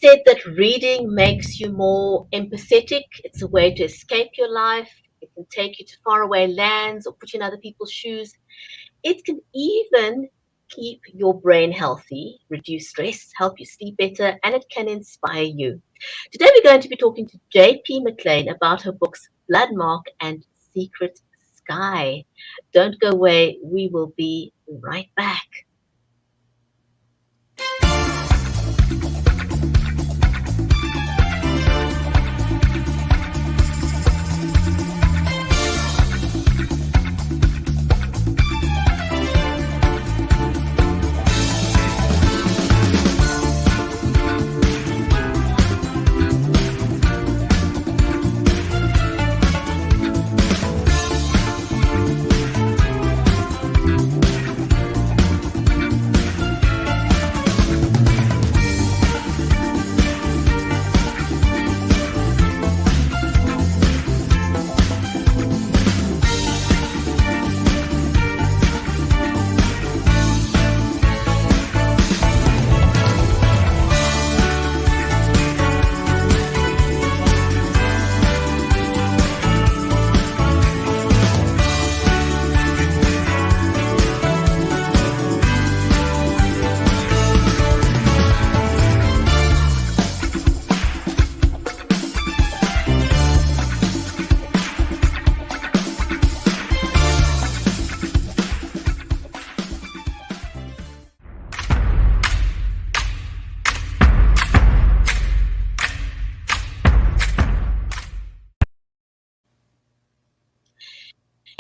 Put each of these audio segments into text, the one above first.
said that reading makes you more empathetic. It's a way to escape your life. It can take you to faraway lands or put you in other people's shoes. It can even keep your brain healthy, reduce stress, help you sleep better, and it can inspire you. Today we're going to be talking to JP McLean about her books Blood Mark and Secret Sky. Don't go away. We will be right back.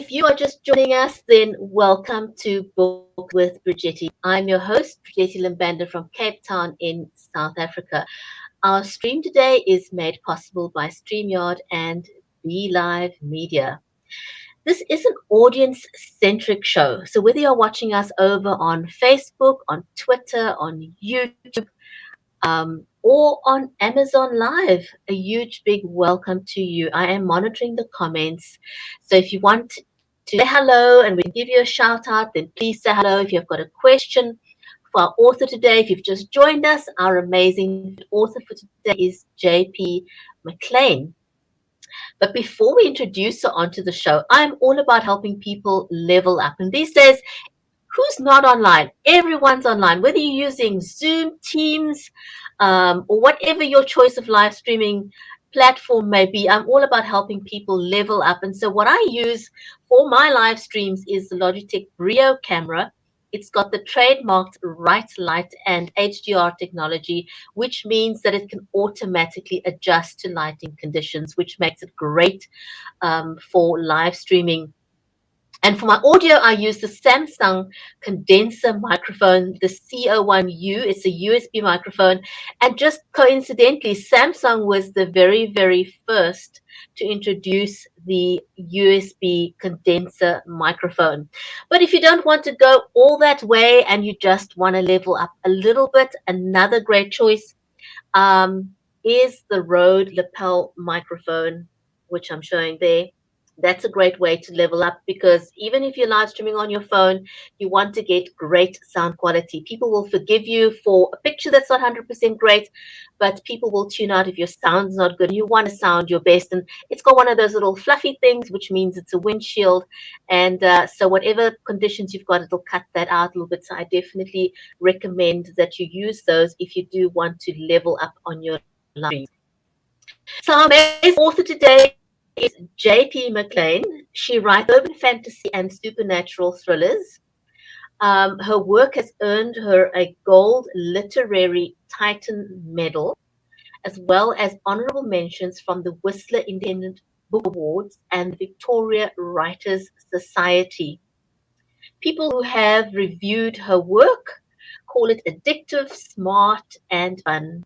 If you are just joining us, then welcome to Book with Bridgetti. I'm your host, Bridgetti Limbanda from Cape Town in South Africa. Our stream today is made possible by StreamYard and BeLive Media. This is an audience-centric show. So whether you're watching us over on Facebook, on Twitter, on YouTube, or on Amazon Live, a huge big welcome to you. I am monitoring the comments. So if you want to say hello and we can give you a shout out, then please say hello. If you've got a question for our author today, if you've just joined us, our amazing author for today is JP McLean. But before we introduce her onto the show, I'm all about helping people level up. And these days, who's not online? Everyone's online, whether you're using Zoom, Teams, or whatever your choice of live streaming platform may be. I'm all about helping people level up. And so what I use for my live streams is the Logitech Brio camera. It's got the trademarked right light and HDR technology, which means that it can automatically adjust to lighting conditions, which makes it great for live streaming. And for my audio, I use the Samsung condenser microphone, the CO1U. It's a USB microphone. And just coincidentally, Samsung was the very, very first to introduce the USB condenser microphone. But if you don't want to go all that way and you just want to level up a little bit, another great choice is the Rode lapel microphone, which I'm showing there. That's a great way to level up, because even if you're live streaming on your phone, you want to get great sound quality. People will forgive you for a picture that's not 100% great, but people will tune out if your sound's not good. You want to sound your best, and it's got one of those little fluffy things, which means it's a windshield. And so whatever conditions you've got, it'll cut that out a little bit. So I definitely recommend that you use those if you do want to level up on your live stream. So our amazing author today is JP McLean. She writes urban fantasy and supernatural thrillers. Her work has earned her a Gold Literary Titan Medal, as well as honourable mentions from the Whistler Independent Book Awards and the Victoria Writers Society. People who have reviewed her work call it addictive, smart, and fun.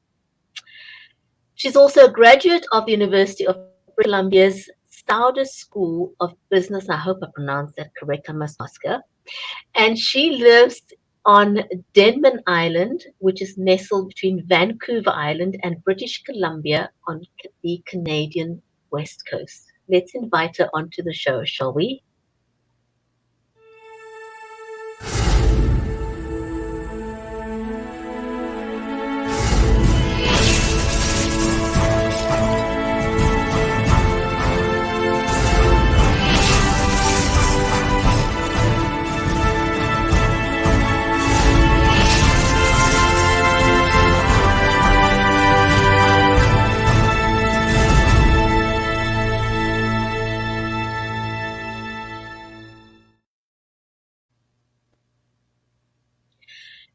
She's also a graduate of the University of Columbia's Sauder School of Business. I hope I pronounced that correct. I must ask her. And she lives on Denman Island, which is nestled between Vancouver Island and British Columbia on the Canadian West Coast. Let's invite her onto the show, shall we?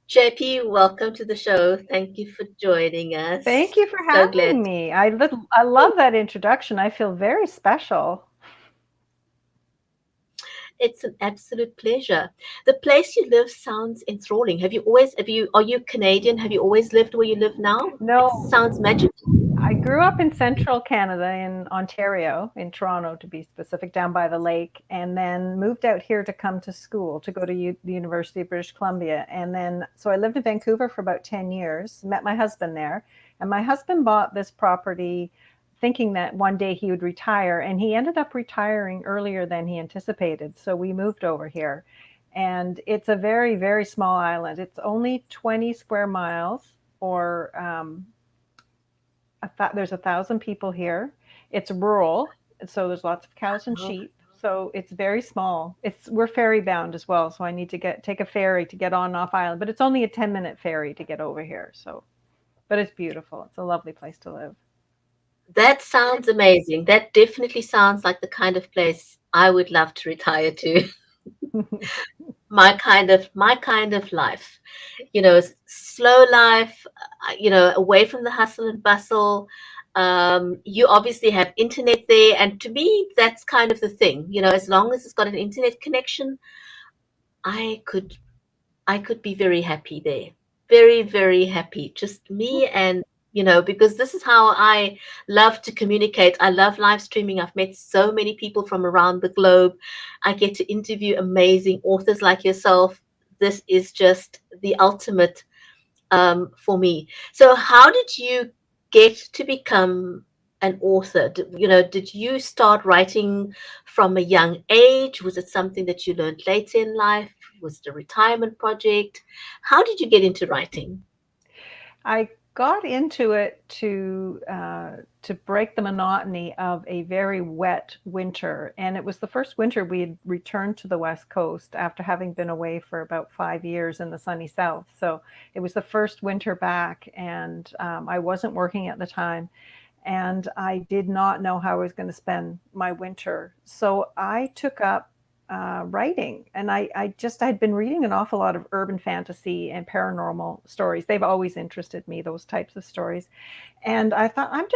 JP, welcome to the show. Thank you for joining us. Thank you for So glad. having me. I love that introduction. I feel very special. It's an absolute pleasure. The place you live sounds enthralling. Are you Canadian? Have you always lived where you live now? It No, sounds magical. I grew up in central Canada, in Ontario, in Toronto to be specific, down by the lake, and then moved out here to come to school, to go to the University of British Columbia. And then, so I lived in Vancouver for about 10 years, met my husband there, and my husband bought this property thinking that one day he would retire, and he ended up retiring earlier than he anticipated. So we moved over here. And it's a very, very small island. It's only 20 square miles, or there's 1,000 people here. It's rural, so there's lots of cows and Oh, sheep. So it's very small. We're ferry bound as well, so I need to take a ferry to get on and off island. But it's only a 10-minute ferry to get over here. So, but it's beautiful. It's a lovely place to live. that sounds amazing. That definitely sounds like the kind of place I would love to retire to. My kind of life. Slow life, away from the hustle and bustle. You obviously have internet there, and to me, that's kind of the thing. As long as it's got an internet connection, I could I could be very happy there. Very, very happy. Just me and because this is how I love to communicate. I love live streaming. I've met so many people from around the globe. I get to interview amazing authors like yourself. This is just the ultimate for me. So, how did you get to become an author? Did you start writing from a young age? Was it something that you learned later in life? Was it a retirement project? How did you get into writing? I got into it to break the monotony of a very wet winter, and it was the first winter we had returned to the West Coast after having been away for about 5 years in the sunny South. So it was the first winter back, and I wasn't working at the time, and I did not know how I was going to spend my winter. So I took up writing, and I'd been reading an awful lot of urban fantasy and paranormal stories. They've always interested me, those types of stories. And I thought, I'm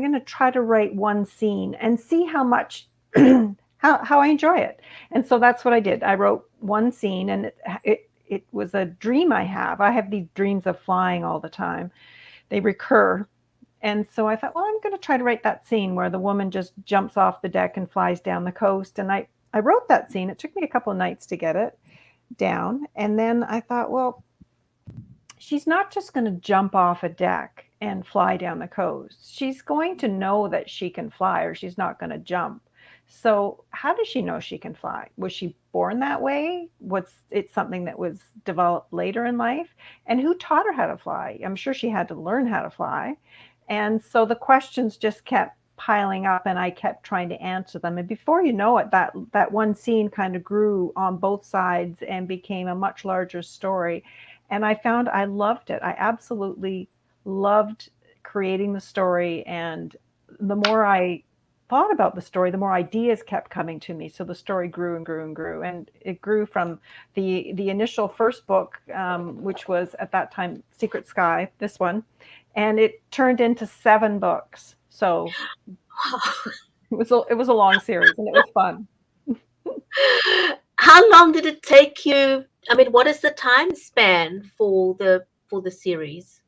gonna try to write one scene and see how much how I enjoy it. And so that's what I did. I wrote one scene, and it was a dream I have. I have these dreams of flying all the time. They recur. And so I thought, well, I'm going to try to write that scene where the woman just jumps off the deck and flies down the coast. And I wrote that scene. It took me a couple of nights to get it down. And then I thought, well, she's not just going to jump off a deck and fly down the coast. She's going to know that she can fly, or she's not going to jump. So, how does she know she can fly? Was she born that way? Was it something that was developed later in life? And who taught her how to fly? I'm sure she had to learn how to fly. And so the questions just kept piling up, and I kept trying to answer them. And before you know it, that one scene kind of grew on both sides and became a much larger story. And I found I loved it. I absolutely loved creating the story. And the more I thought about the story, the more ideas kept coming to me. So the story grew and grew and grew, and it grew from the initial first book, which was at that time Secret Sky, this one, and it turned into 7 books. So it was a long series, and it was fun. How long did it take you? I mean, what is the time span for the series?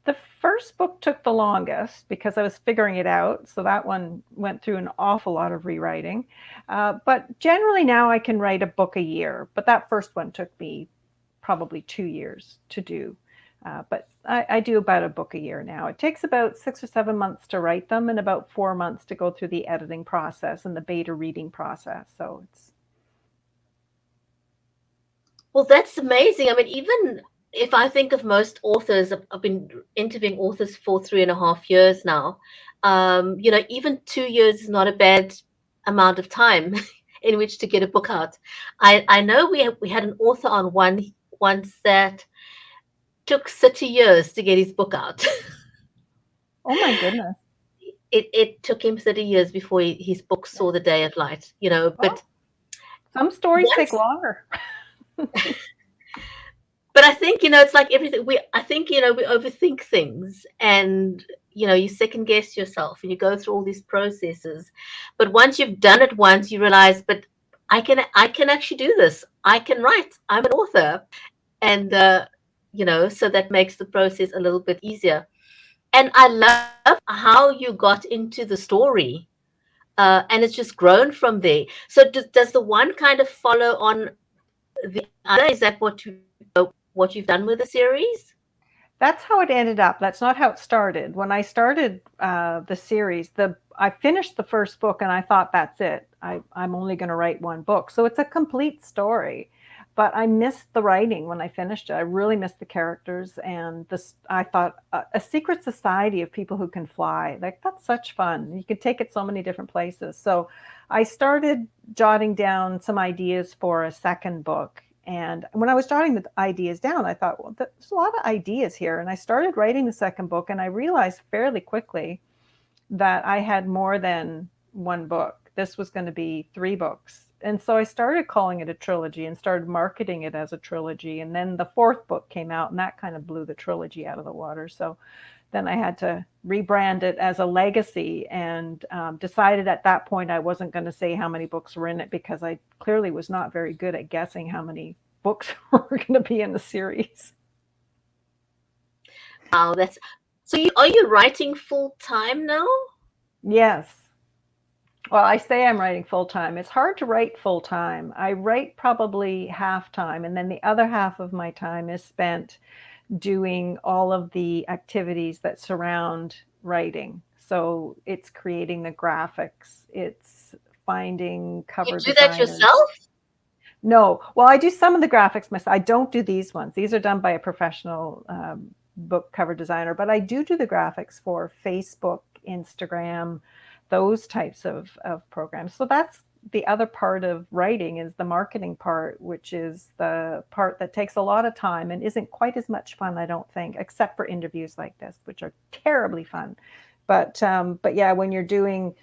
The first book took the longest because I was figuring it out. So that one went through an awful lot of rewriting. But generally now I can write a book a year. But that first one took me probably 2 years to do. But I do about a book a year now. It takes about 6 or 7 months to write them, and about 4 months to go through the editing process and the beta reading process. So it's Well, that's amazing. I mean, even if I think of most authors, I've been interviewing authors for 3.5 years now. Even 2 years is not a bad amount of time in which to get a book out. I know we had an author on once that took 30 years to get his book out. oh my goodness. It took him 30 years before his book Yeah. saw the day of light. Well, But some stories take once longer. But I think, it's like everything. I think, we overthink things, and, you second guess yourself and you go through all these processes. But once you've done it once, you realize, but I can actually do this. I can write. I'm an author. And, so that makes the process a little bit easier. And I love how you got into the story. And it's just grown from there. So does the one kind of follow on the other? Is that what you've done with the series? That's how it ended up. That's not how it started. When I started the series, I finished the first book and I thought, that's it. I'm only going to write one book. So it's a complete story. But I missed the writing when I finished it. I really missed the characters. And I thought, a secret society of people who can fly. Like, that's such fun. You can take it so many different places. So I started jotting down some ideas for a second book. And when I was jotting the ideas down, I thought, well, there's a lot of ideas here. And I started writing the second book, and I realized fairly quickly that I had more than one book. This was going to be 3 books. And so I started calling it a trilogy and started marketing it as a trilogy. And then the 4th book came out, and that kind of blew the trilogy out of the water. So then I had to rebrand it as a legacy, and decided at that point I wasn't going to say how many books were in it, because I clearly was not very good at guessing how many books were going to be in the series. Wow, are you writing full time now? Yes. Well, I say I'm writing full time. It's hard to write full time. I write probably half time, and then the other half of my time is spent doing all of the activities that surround writing. So it's creating the graphics, it's finding You cover do that designers. yourself? No, well, I do some of the graphics myself. I don't do these ones. These are done by a professional book cover designer, but I do the graphics for Facebook, Instagram, those types of programs. So that's the other part of writing, is the marketing part, which is the part that takes a lot of time and isn't quite as much fun, I don't think, except for interviews like this, which are terribly fun. But yeah, when you're doing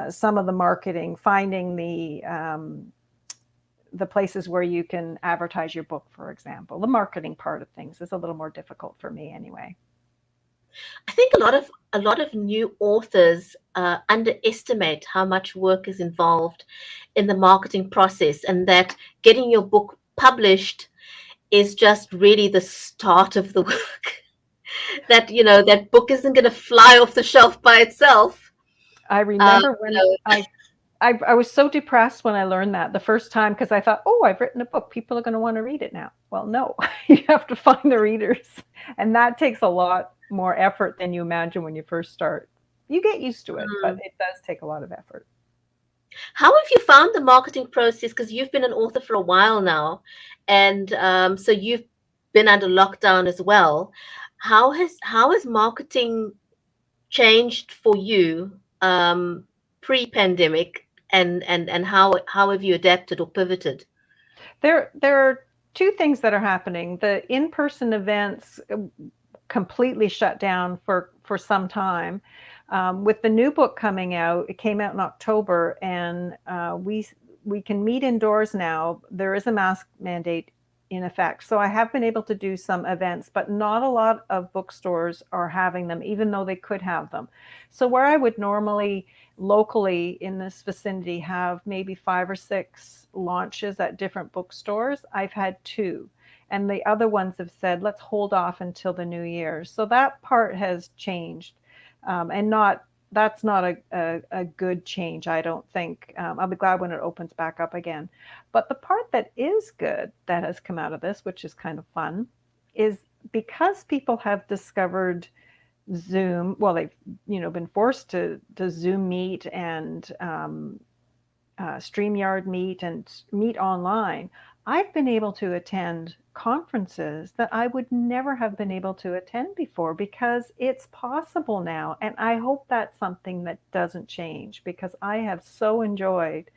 some of the marketing, finding the places where you can advertise your book, for example, the marketing part of things is a little more difficult for me anyway. I think a lot of new authors underestimate how much work is involved in the marketing process, and that getting your book published is just really the start of the work. That, that book isn't going to fly off the shelf by itself. I Uh, remember you when know, I was so depressed when I learned that the first time, because I thought, oh, I've written a book. People are going to want to read it now. Well, no, you have to find the readers. And that takes a lot more effort than you imagine when you first start. You get used to it, but mm. it does take a lot of effort. How have you found the marketing process? Because you've been an author for a while now, and so you've been under lockdown as well. How has marketing changed for you pre-pandemic, and how have you adapted or pivoted? There are 2 things that are happening. The in-person events completely shut down for some time. With the new book coming out, it came out in October, and we can meet indoors now. There is a mask mandate in effect, so I have been able to do some events, but not a lot of bookstores are having them, even though they could have them. So where I would normally locally in this vicinity have maybe 5 or 6 launches at different bookstores, I've had 2, and the other ones have said, let's hold off until the new year. So that part has changed, and not that's not a good change, I don't think. I'll be glad when it opens back up again. But the part that is good that has come out of this, which is kind of fun, is because people have discovered Zoom. Well, they've been forced to Zoom meet and StreamYard meet and meet online. I've been able to attend conferences that I would never have been able to attend before, because it's possible now. And I hope that's something that doesn't change, because I have so enjoyed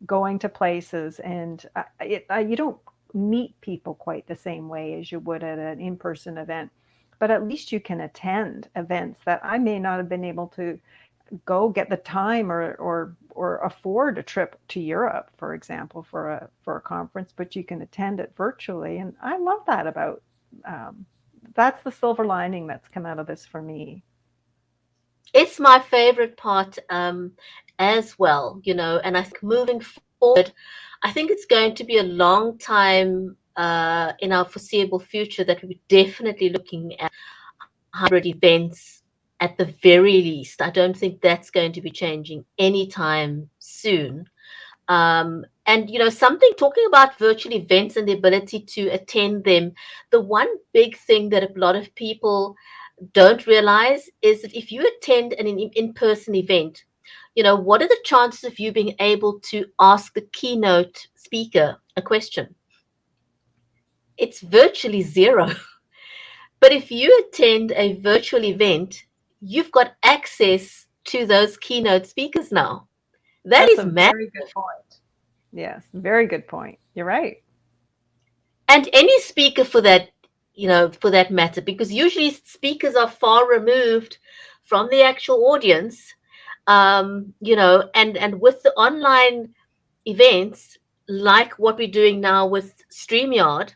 going to places, and you don't meet people quite the same way as you would at an in-person event, but at least you can attend events that I may not have been able to go get the time, or afford a trip to Europe, for example, for a conference, but you can attend it virtually. And I love that about that's the silver lining that's come out of this for me. It's my favorite part as well, and I think moving forward, I think it's going to be a long time in our foreseeable future that we're definitely looking at hybrid events at the very least. I don't think that's going to be changing anytime soon. And something talking about virtual events and the ability to attend them, the one big thing that a lot of people don't realize is that if you attend an in-person event, what are the chances of you being able to ask the keynote speaker a question? It's virtually zero. But if you attend a virtual event, you've got access to those keynote speakers now. That That's is a massive. very good point. Yes, very good point. You're right. And any speaker for that matter, because usually speakers are far removed from the actual audience. And with the online events, like what we're doing now with StreamYard,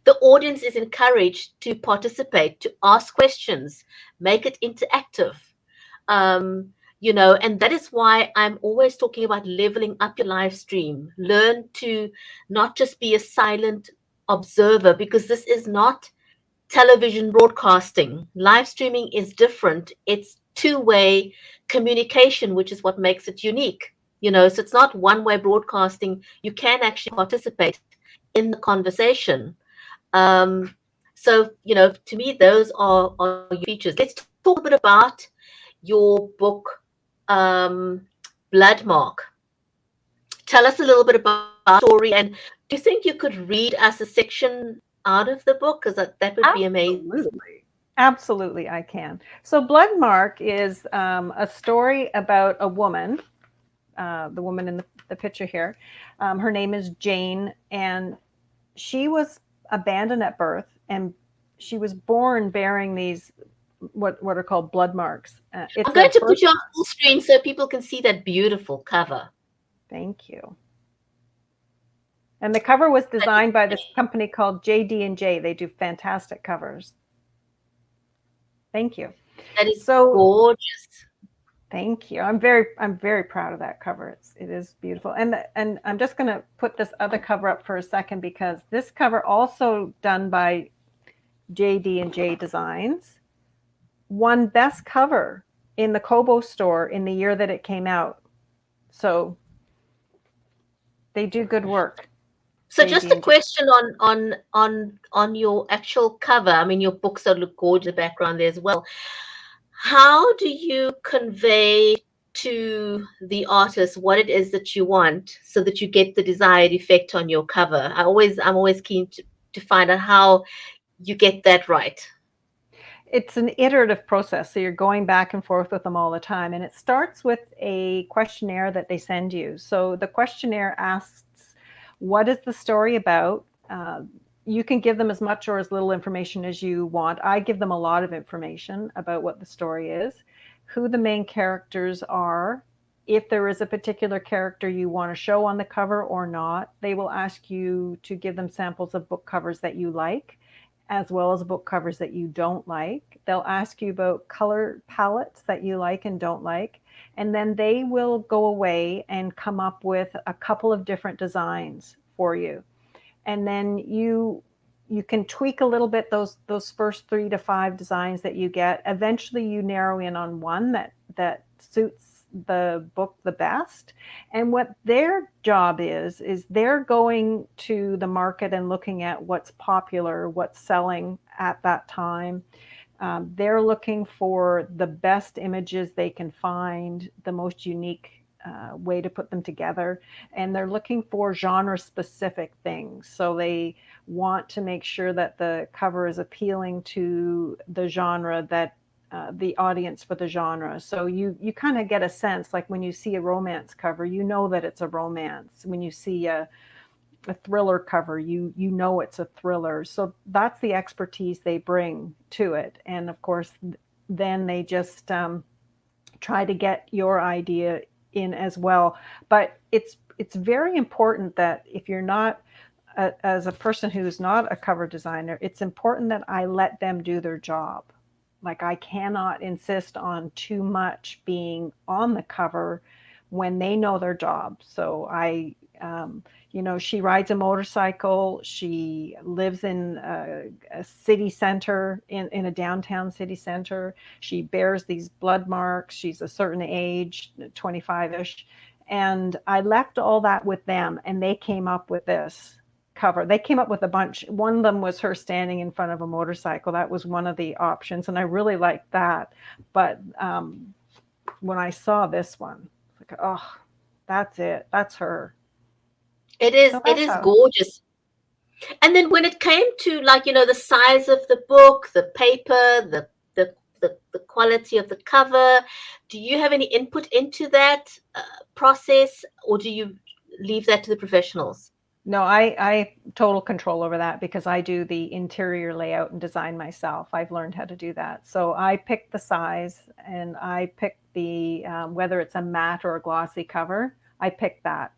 the audience is encouraged to participate, to ask questions, make it interactive. And that is why I'm always talking about leveling up your live stream. Learn to not just be a silent observer, because this is not television broadcasting. Live streaming is different. It's two-way communication, which is what makes it unique. So it's not one-way broadcasting. You can actually participate in the conversation. Um, so, to me, those are your features. Let's talk a bit about your book, um, Bloodmark. Tell us a little bit about the story, and do you think you could read us a section out of the book? Because that would be amazing. Absolutely. Absolutely, I can. So, Bloodmark is a story about a woman, the woman in the picture here. Her name is Jane, and she was abandoned at birth, and she was born bearing these what are called blood marks. I'm It's a going to birth. put you on full screen so people can see that beautiful cover. Thank you. And the cover was designed by this company called JD&J. They do fantastic covers. Thank you. That is So gorgeous. thank you. I'm very proud of that cover. It is beautiful. And I'm just going to put this other cover up for a second because this cover also done by JD&J Designs won best cover in the Kobo store in the year that it came out. So they do good work. So just a question on your actual cover. I mean, your books look gorgeous in the background there as well. How do you convey to the artist what it is that you want so that you get the desired effect on your cover? I'm always keen to find out how you get that right. It's an iterative process. So you're going back and forth with them all the time. And it starts with a questionnaire that they send you. So the questionnaire asks, what is the story about? You can give them as much or as little information as you want. I give them a lot of information about what the story is, who the main characters are, if there is a particular character you want to show on the cover or not. They will ask you to give them samples of book covers that you like, as well as book covers that you don't like. They'll ask you about color palettes that you like and don't like. And then they will go away and come up with a couple of different designs for you. And then you can tweak a little bit those first 3 to 5 designs that you get. Eventually you narrow in on one that suits the book the best. And what their job is they're going to the market and looking at what's popular, what's selling at that time. They're looking for the best images they can find, the most unique way to put them together, and they're looking for genre specific things. So they want to make sure that the cover is appealing to the genre that the audience for the genre. So you kind of get a sense, like when you see a romance cover, you know that it's a romance. When you see a thriller cover, you know it's a thriller. So that's the expertise they bring to it. And of course, then they just try to get your idea in as well. But it's very important that if you're not as a person who's not a cover designer, it's important that I let them do their job. Like I cannot insist on too much being on the cover when they know their job. So she rides a motorcycle. She lives in a city center, in a downtown city center. She bears these blood marks. She's a certain age, 25-ish. And I left all that with them, and they came up with this cover. They came up with a bunch. One of them was her standing in front of a motorcycle. That was one of the options, and I really liked that. But when I saw this one, like, oh, that's it. That's her. It is So it that's is how. gorgeous. And then when it came to, like, the size of the book, the paper, the quality of the cover, do you have any input into that process, or do you leave that to the professionals? No, I total control over that because I do the interior layout and design myself. I've learned how to do that. So I pick the size and I pick the whether it's a matte or a glossy cover. I pick that.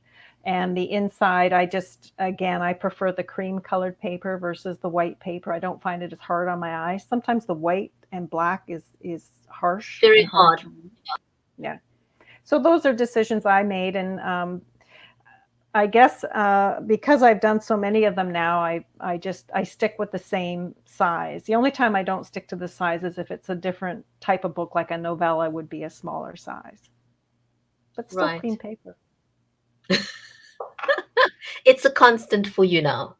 And the inside, I prefer the cream colored paper versus the white paper. I don't find it as hard on my eyes. Sometimes the white and black is harsh Very and hard hard. to read. Yeah. So those are decisions I made, and I guess because I've done so many of them now, I stick with the same size. The only time I don't stick to the size is if it's a different type of book, like a novella would be a smaller size, but still Right. cream paper. It's a constant for you now.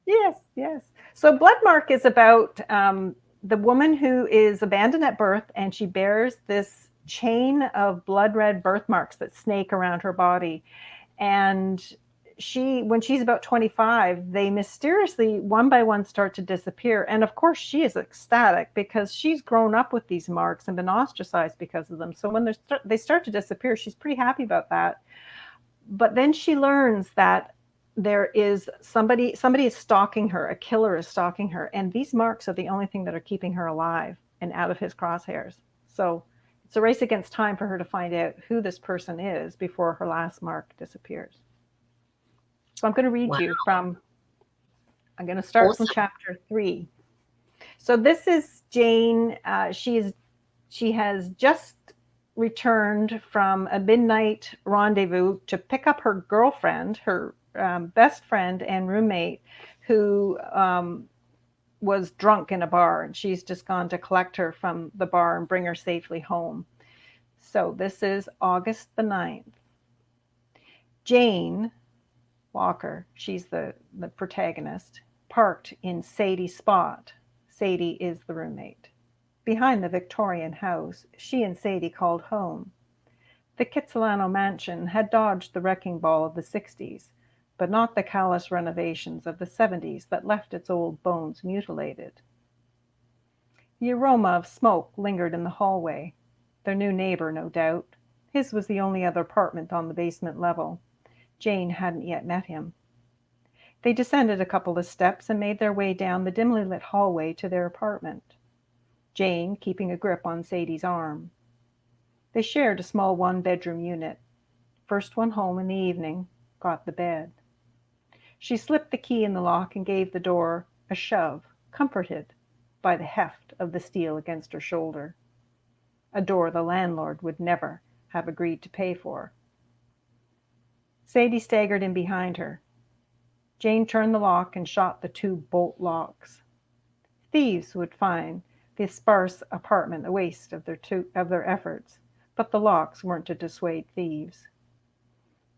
Yes, yes. So Bloodmark is about the woman who is abandoned at birth, and she bears this chain of blood red birthmarks that snake around her body. And when she's about 25, they mysteriously one by one start to disappear. And of course she is ecstatic because she's grown up with these marks and been ostracized because of them. So when they start to disappear, she's pretty happy about that. But then she learns that there is somebody is stalking her, a killer is stalking her, and these marks are the only thing that are keeping her alive and out of his crosshairs. So it's a race against time for her to find out who this person is before her last mark disappears. So I'm going to read Wow. you I'm going to start from Awesome. chapter 3. So this is Jane. She has just returned from a midnight rendezvous to pick up her girlfriend, her best friend and roommate, who was drunk in a bar, and she's just gone to collect her from the bar and bring her safely home. So this is August the 9th. Jane Walker, she's the protagonist, parked in Sadie's spot. Sadie is the roommate. Behind the Victorian house she and Sadie called home. The Kitsilano mansion had dodged the wrecking ball of the 60s, but not the callous renovations of the 70s that left its old bones mutilated. The aroma of smoke lingered in the hallway. Their new neighbor, no doubt. His was the only other apartment on the basement level. Jane hadn't yet met him. They descended a couple of steps and made their way down the dimly lit hallway to their apartment, Jane keeping a grip on Sadie's arm. They shared a small one-bedroom unit. First one home in the evening, got the bed. She slipped the key in the lock and gave the door a shove, comforted by the heft of the steel against her shoulder. A door the landlord would never have agreed to pay for. Sadie staggered in behind her. Jane turned the lock and shot the two bolt locks. Thieves would find the sparse apartment a waste of their efforts, but the locks weren't to dissuade thieves.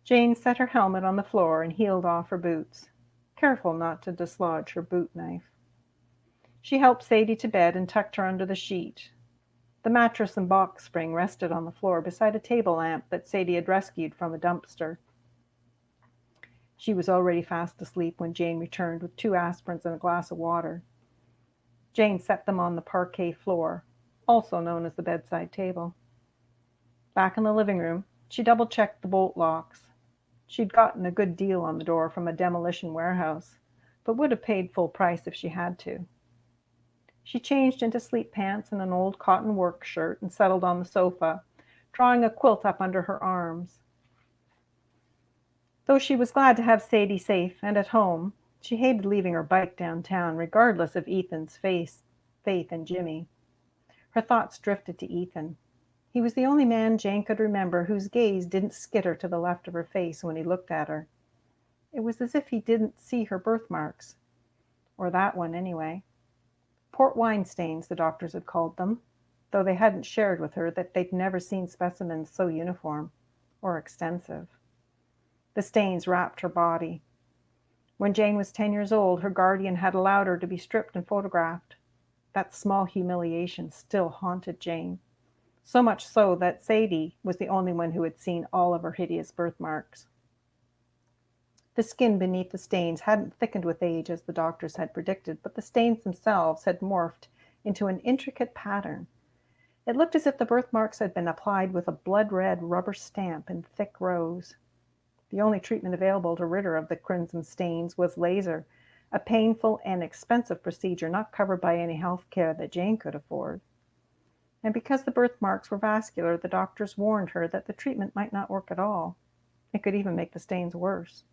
Jane set her helmet on the floor and heeled off her boots, careful not to dislodge her boot knife. She helped Sadie to bed and tucked her under the sheet. The mattress and box spring rested on the floor beside a table lamp that Sadie had rescued from a dumpster. She was already fast asleep when Jane returned with 2 aspirins and a glass of water. Jane set them on the parquet floor, also known as the bedside table. Back in the living room, she double-checked the bolt locks. She'd gotten a good deal on the door from a demolition warehouse, but would have paid full price if she had to. She changed into sleep pants and an old cotton work shirt and settled on the sofa, drawing a quilt up under her arms. Though she was glad to have Sadie safe and at home, she hated leaving her bike downtown, regardless of Ethan's faith in Jimmy. Her thoughts drifted to Ethan. He was the only man Jane could remember whose gaze didn't skitter to the left of her face when he looked at her. It was as if he didn't see her birthmarks. Or that one, anyway. Port wine stains, the doctors had called them, though they hadn't shared with her that they'd never seen specimens so uniform or extensive. The stains wrapped her body. When Jane was 10 years old, her guardian had allowed her to be stripped and photographed. That small humiliation still haunted Jane, so much so that Sadie was the only one who had seen all of her hideous birthmarks. The skin beneath the stains hadn't thickened with age as the doctors had predicted, but the stains themselves had morphed into an intricate pattern. It looked as if the birthmarks had been applied with a blood-red rubber stamp in thick rows. The only treatment available to rid her of the crimson stains was laser, a painful and expensive procedure not covered by any health care that Jane could afford. And because the birthmarks were vascular, the doctors warned her that the treatment might not work at all. It could even make the stains worse.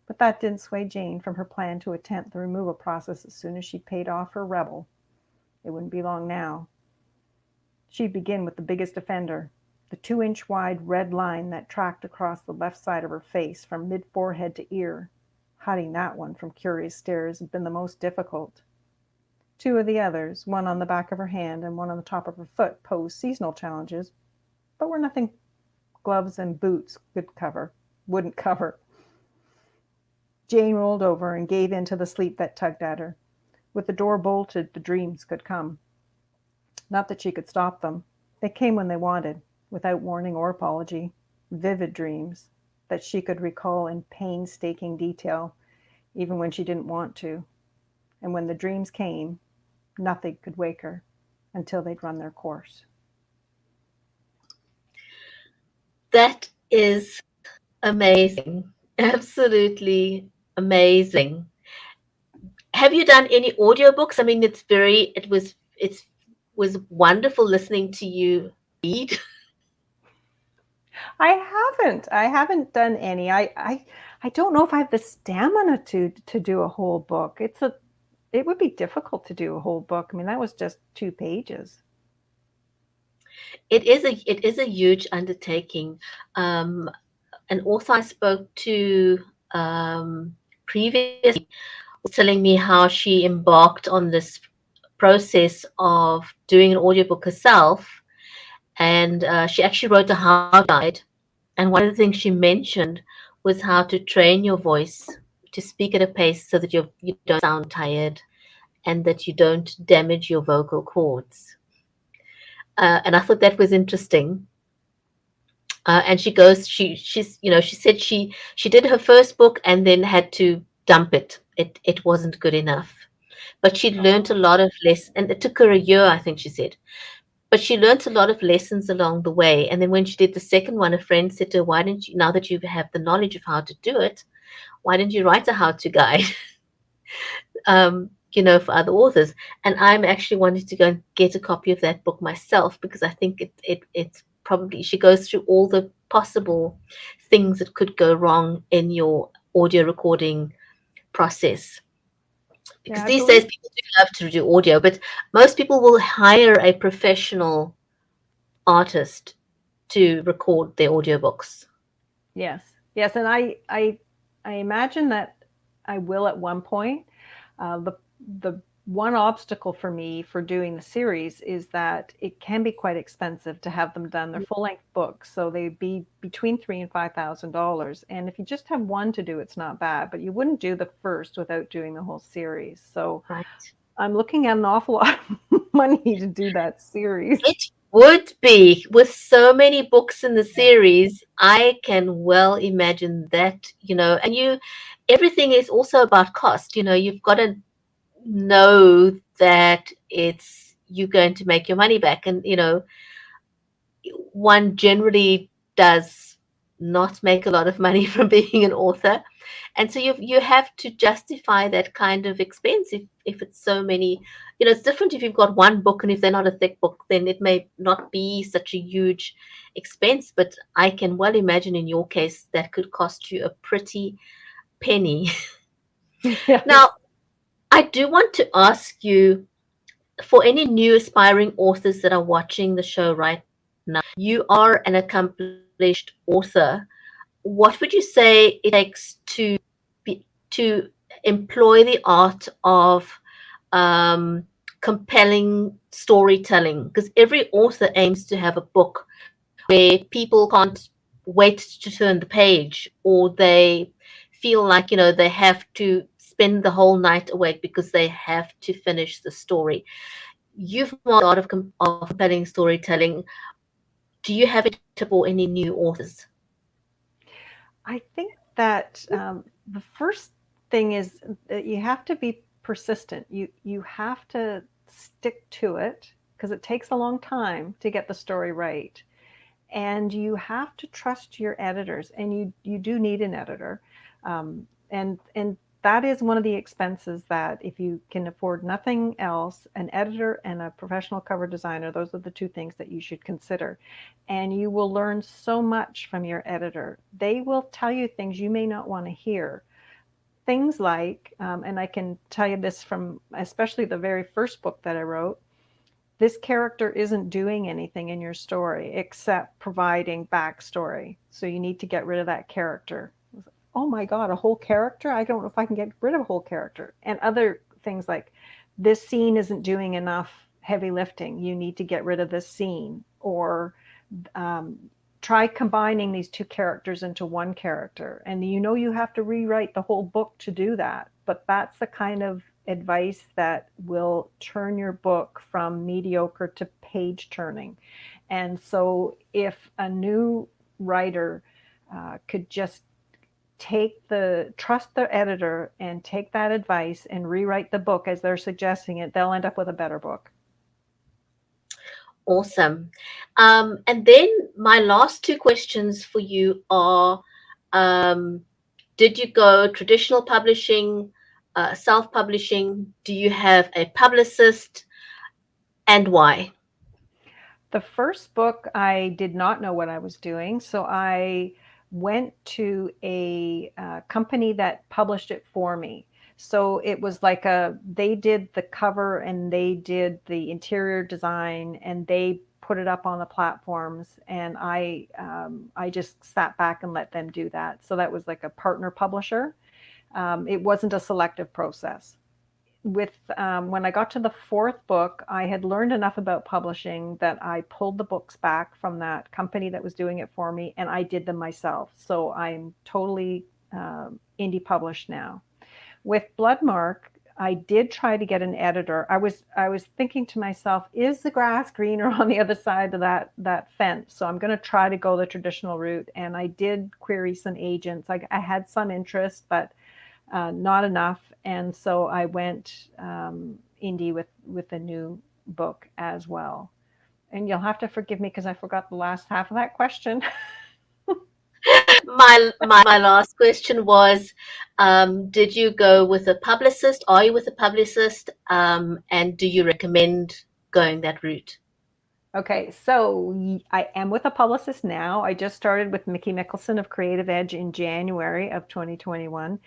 But that didn't sway Jane from her plan to attempt the removal process as soon as she paid off her rebel. It wouldn't be long now. She'd begin with the biggest offender, the 2-inch wide red line that tracked across the left side of her face from mid-forehead to ear. Hiding that one from curious stares had been the most difficult. 2 of the others, one on the back of her hand and one on the top of her foot, posed seasonal challenges, but were nothing gloves and boots wouldn't cover. Jane rolled over and gave in to the sleep that tugged at her. With the door bolted, the dreams could come. Not that she could stop them. They came when they wanted, without warning or apology. Vivid dreams that she could recall in painstaking detail, even when she didn't want to. And when the dreams came, nothing could wake her until they'd run their course. That is amazing. Absolutely amazing. Have you done any audiobooks? I mean, it was wonderful listening to you read. I haven't done any. I don't know if I have the stamina to do a whole book. It would be difficult to do a whole book. I mean, that was just 2 pages. It is a huge undertaking. An author I spoke to previously was telling me how she embarked on this process of doing an audiobook herself, and she actually wrote a how guide. And one of the things she mentioned was how to train your voice to speak at a pace so that you don't sound tired and that you don't damage your vocal cords. And I thought that was interesting. And she goes, she said she did her first book and then had to dump it. It wasn't good enough, but she learned a Oh, lot of lessons, and it took her a year, I think she said. But she learned a lot of lessons along the way. And then when she did the second one, a friend said to her, "Why didn't you, now that you have the knowledge of how to do it, why didn't you write a how-to guide?" For other authors. And I'm actually wanting to go and get a copy of that book myself because I think it's probably she goes through all the possible things that could go wrong in your audio recording process. Because yeah, I these days believe. people do love to do audio, but most people will hire a professional artist to record their audiobooks. Yes, yes, and I imagine that I will at one point. The one obstacle for me for doing the series is that it can be quite expensive to have them done. They're full length books, so they'd be between $3,000 and $5,000. And if you just have one to do, it's not bad. But you wouldn't do the first without doing the whole series. So Right. I'm looking at an awful lot of money to do that series. It would be with so many books in the Yeah. series. I can well imagine that, and everything is also about cost. You've got to know that it's you're going to make your money back. And, one generally does. not make a lot of money from being an author. And so you have to justify that kind of expense if it's so many. It's different if you've got one book, and if they're not a thick book, then it may not be such a huge expense. But I can well imagine in your case that could cost you a pretty penny. Now, Yes. I do want to ask you, for any new aspiring authors that are watching the show right now, you are an accomplished author. What would you say it takes to employ the art of compelling storytelling? Because every author aims to have a book where people can't wait to turn the page, or they feel like they have to spend the whole night awake because they have to finish the story. You've mastered the art of compelling storytelling. Do you have a tip for any new authors? I think that the first thing is that you have to be persistent. You have to stick to it because it takes a long time to get the story right. And you have to trust your editors, and you do need an editor. And that is one of the expenses that, if you can afford nothing else, an editor and a professional cover designer, those are the two things that you should consider. And you will learn so much from your editor. They will tell you things you may not want to hear. Things like, and I can tell you this from especially the very first book that I wrote, this character isn't doing anything in your story except providing backstory. So you need to get rid of that character. Oh my God, a whole character? I don't know if I can get rid of a whole character. And other things like, this scene isn't doing enough heavy lifting. You need to get rid of this scene. Or um, try combining these two characters into one character. And you have to rewrite the whole book to do that. But that's the kind of advice that will turn your book from mediocre to page turning. And so if a new writer could just trust the editor and take that advice and rewrite the book as they're suggesting it, they'll end up with a better book. Awesome. And then my last two questions for you are, um, did you go traditional publishing, self-publishing? Do you have a publicist, and why? The first book, I did not know what I was doing. So I went to a company that published it for me. So it was like they did the cover and they did the interior design and they put it up on the platforms. And I just sat back and let them do that. So that was like a partner publisher. It wasn't a selective process. When I got to the fourth book, I had learned enough about publishing that I pulled the books back from that company that was doing it for me, and I did them myself. So I'm totally indie published now. With Bloodmark, I did try to get an editor. I was thinking to myself, is the grass greener on the other side of that fence? So I'm going to try to go the traditional route, and I did query some agents. I had some interest, but not enough. And so I went indie with a new book as well. And you'll have to forgive me because I forgot the last half of that question. My last question was, did you go with a publicist? Are you with a publicist? And do you recommend going that route? Okay, so I am with a publicist now. I just started with Mickey Mickelson of Creative Edge in January of 2021.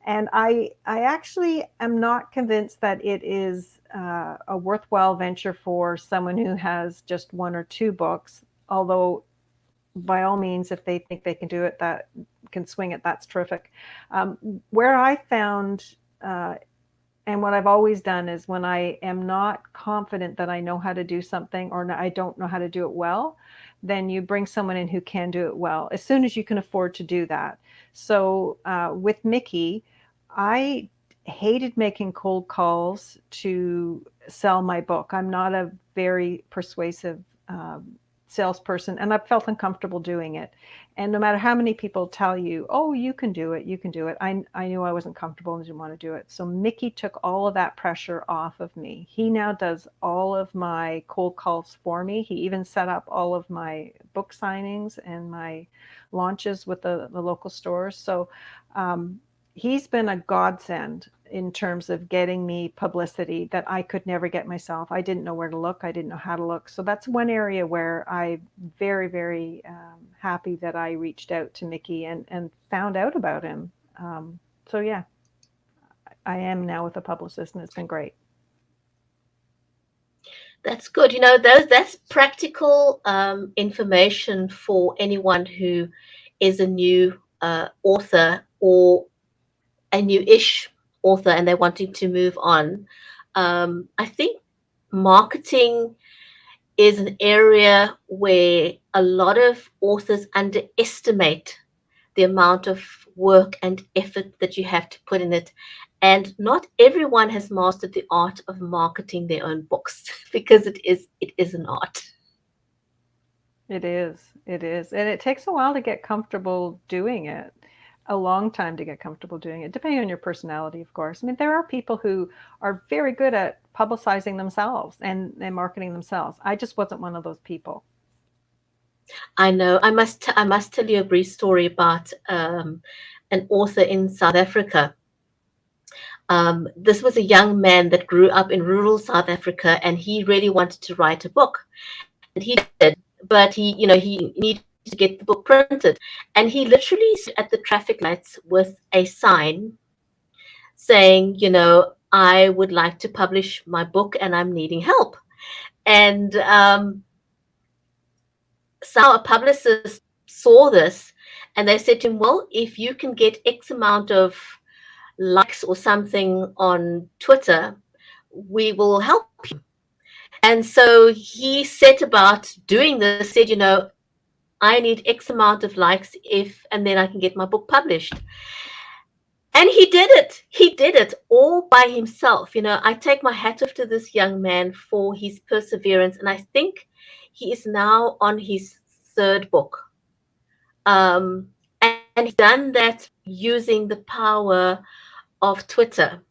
And I actually am not convinced that it is a worthwhile venture for someone who has just one or two books, although by all means, if they think they can do it, that can swing it, that's terrific. Where I found, and what I've always done is when I am not confident that I know how to do something or I don't know how to do it well, then you bring someone in who can do it well as soon as you can afford to do that. So with Mickey, I hated making cold calls to sell my book. I'm not a very persuasive salesperson, and I've felt uncomfortable doing it. And no matter how many people tell you, oh, you can do it, you can do it, I knew I wasn't comfortable and didn't want to do it. So Mickey took all of that pressure off of me. He now does all of my cold calls for me. He even set up all of my book signings and my launches with the local stores. So he's been a godsend in terms of getting me publicity that I could never get myself. I didn't know where to look. I didn't know how to look. So that's one area where I'm very, very happy that I reached out to Mickey and found out about him. So yeah, I am now with a publicist, and it's been great. That's good. That's practical information for anyone who is a new author or a new-ish author and they're wanting to move on. I think marketing is an area where a lot of authors underestimate the amount of work and effort that you have to put in it. And not everyone has mastered the art of marketing their own books because it is an art. It is. It is. And it takes a while to get comfortable doing it. A long time to get comfortable doing it, depending on your personality, of course. I mean, there are people who are very good at publicizing themselves and marketing themselves. I just wasn't one of those people. I know. I must tell you a brief story about an author in South Africa. This was a young man that grew up in rural South Africa, and he really wanted to write a book, and he did. But he needed to get the book printed, and he literally stood at the traffic lights with a sign saying, I would like to publish my book, and I'm needing help. And somehow a publicist saw this, and they said to him, well, if you can get X amount of likes or something on Twitter, we will help you. And so he set about doing this, said, I need X amount of likes and then I can get my book published. And he did it. He did it all by himself. I take my hat off to this young man for his perseverance. And I think he is now on his third book. And he's done that using the power of Twitter.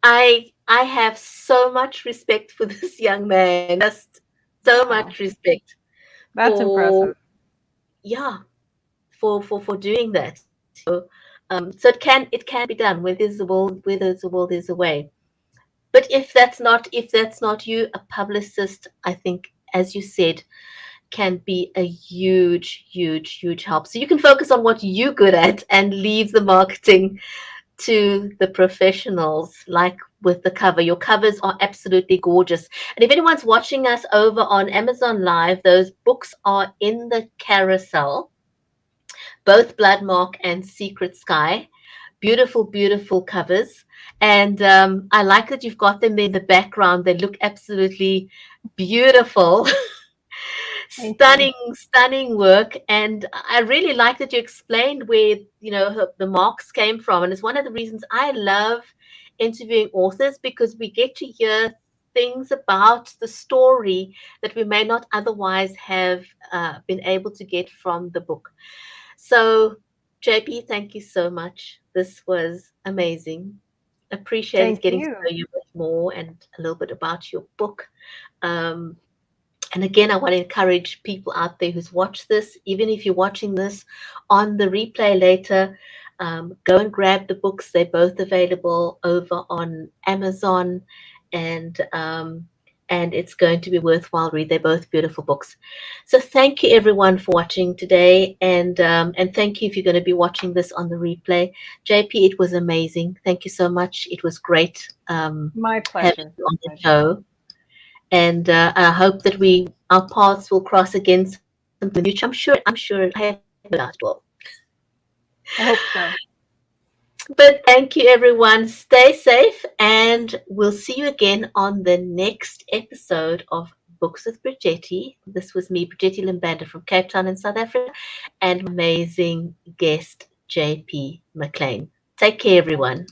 I have so much respect for this young man. Just so Wow. much respect That's for, impressive. yeah, for doing that. So it can be done. Where there's a will, there's a way. But if that's not you, a publicist, I think, as you said, can be a huge, huge, huge help. So you can focus on what you're good at and leave the marketing to the professionals, like with the cover. Your covers are absolutely gorgeous. And if anyone's watching us over on Amazon Live, those books are in the carousel, both Bloodmark and Secret Sky. Beautiful, beautiful covers. And I like that you've got them in the background. They look absolutely beautiful. Thank you. Stunning work. And I really like that you explained where the marks came from. And it's one of the reasons I love interviewing authors, because we get to hear things about the story that we may not otherwise have been able to get from the book. So JP, thank you so much. This was amazing. Appreciated Thank getting to you. know you a bit more and a little bit about your book. um, and again, I want to encourage people out there who's watched this, even if you're watching this on the replay later, go and grab the books. They're both available over on Amazon, and it's going to be worthwhile read. They're both beautiful books. So thank you everyone for watching today, and thank you if you're going to be watching this on the replay. JP, it was amazing. Thank you so much. It was great My having pleasure. you on the show. And I hope that our paths will cross again sometime in the future. I'm sure. I have no doubt it will. I hope so. But thank you, everyone. Stay safe, and we'll see you again on the next episode of Books with Bridgetti. This was me, Bridgetti Limbanda from Cape Town in South Africa, and my amazing guest, JP McLean. Take care, everyone.